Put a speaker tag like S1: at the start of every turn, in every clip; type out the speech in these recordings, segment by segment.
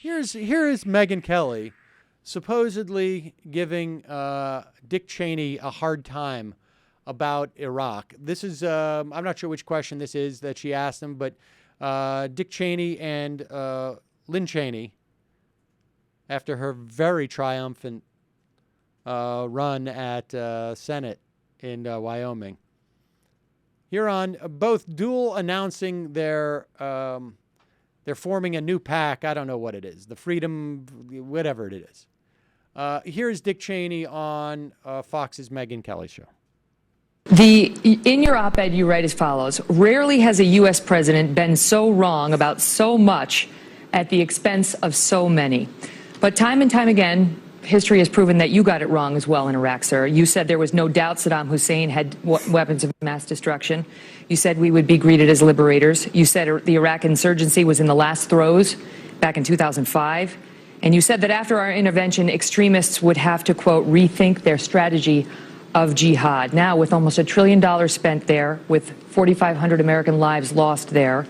S1: here is Megyn Kelly supposedly giving Dick Cheney a hard time about Iraq. This is, I'm not sure which question this is that she asked him, but Dick Cheney and Lynn Cheney, after her very triumphant run at Senate in Wyoming, here on both dual announcing they're forming a new PAC. I don't know what it is, the Freedom, whatever it is. Here's Dick Cheney on Fox's Megyn Kelly show.
S2: In your op-ed, you write as follows: rarely has a U.S. president been so wrong about so much at the expense of so many. But time and time again, history has proven that you got it wrong as well in Iraq, sir. You said there was no doubt Saddam Hussein had weapons of mass destruction. You said we would be greeted as liberators. You said the Iraq insurgency was in the last throes back in 2005. And you said that after our intervention, extremists would have to, quote, rethink their strategy of jihad. Now, with almost $1 trillion spent there, with 4,500 American lives lost there,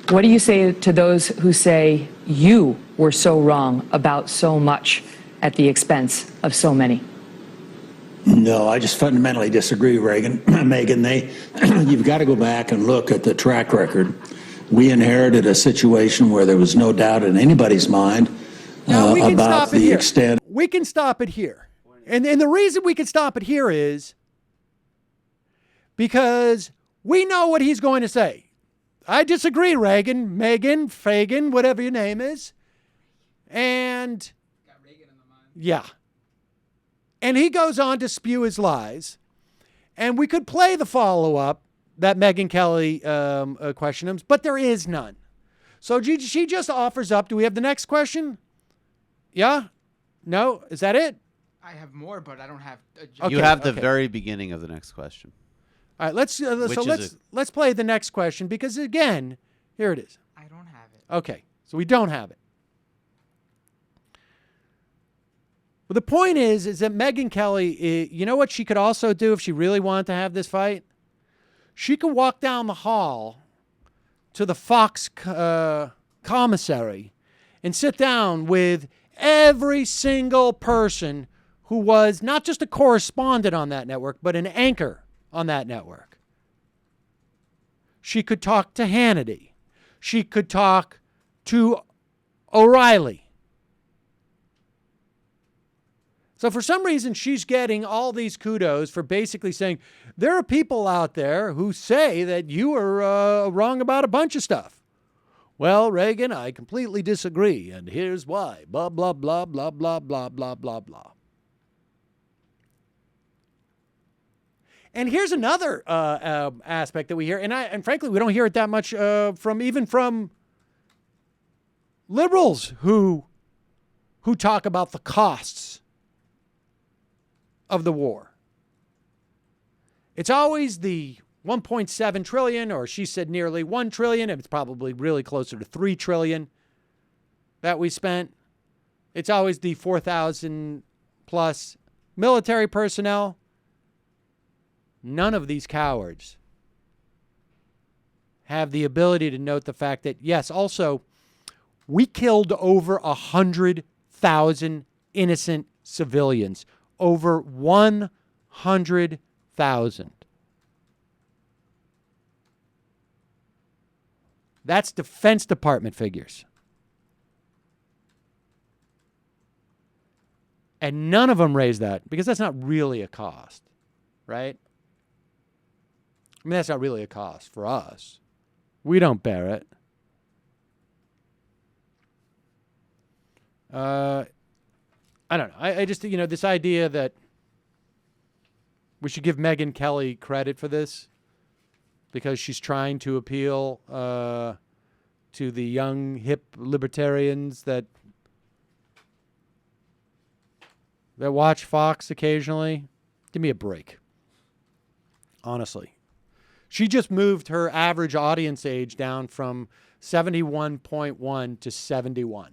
S2: what do you say to those who say you were so wrong about so much at the expense of so many?
S3: No, I just fundamentally disagree, Megyn. You've got to go back and look at the track record. We inherited a situation where there was no doubt in anybody's mind about the extent.
S1: We can stop it here. And the reason we can stop it here is because we know what he's going to say. I disagree, Reagan, Megan, Fagan, whatever your name is. And got Reagan in the mind. Yeah. And he goes on to spew his lies. And we could play the follow-up that Megyn Kelly questioned him, but there is none. So she just offers up. Do we have the next question? Yeah? No? Is that it?
S4: I have more, but I don't have.
S5: You have the very beginning of the next question.
S1: All right, let's play the next question because again, here it is.
S4: I don't have it.
S1: Okay, so we don't have it. Well, the point is that Megyn Kelly, you know what she could also do if she really wanted to have this fight? She could walk down the hall to the Fox commissary and sit down with every single person who was not just a correspondent on that network, but an anchor on that network. She could talk to Hannity. She could talk to O'Reilly. So for some reason, she's getting all these kudos for basically saying, there are people out there who say that you are wrong about a bunch of stuff. Well, Reagan, I completely disagree, and here's why. Blah, blah, blah, blah, blah, blah, blah, blah, blah. And here's another aspect that we hear, and frankly, we don't hear it that much from liberals who talk about the costs of the war. It's always the 1.7 trillion, or she said nearly 1 trillion, and it's probably really closer to 3 trillion that we spent. It's always the 4,000 plus military personnel. None of these cowards have the ability to note the fact that, yes, also, we killed over 100,000 innocent civilians. Over 100,000. That's Defense Department figures. And none of them raise that because that's not really a cost, right? I mean, that's not really a cost for us. We don't bear it. I don't know. I just, this idea that we should give Megyn Kelly credit for this because she's trying to appeal to the young, hip libertarians that watch Fox occasionally. Give me a break. Honestly. She just moved her average audience age down from 71.1 to 71.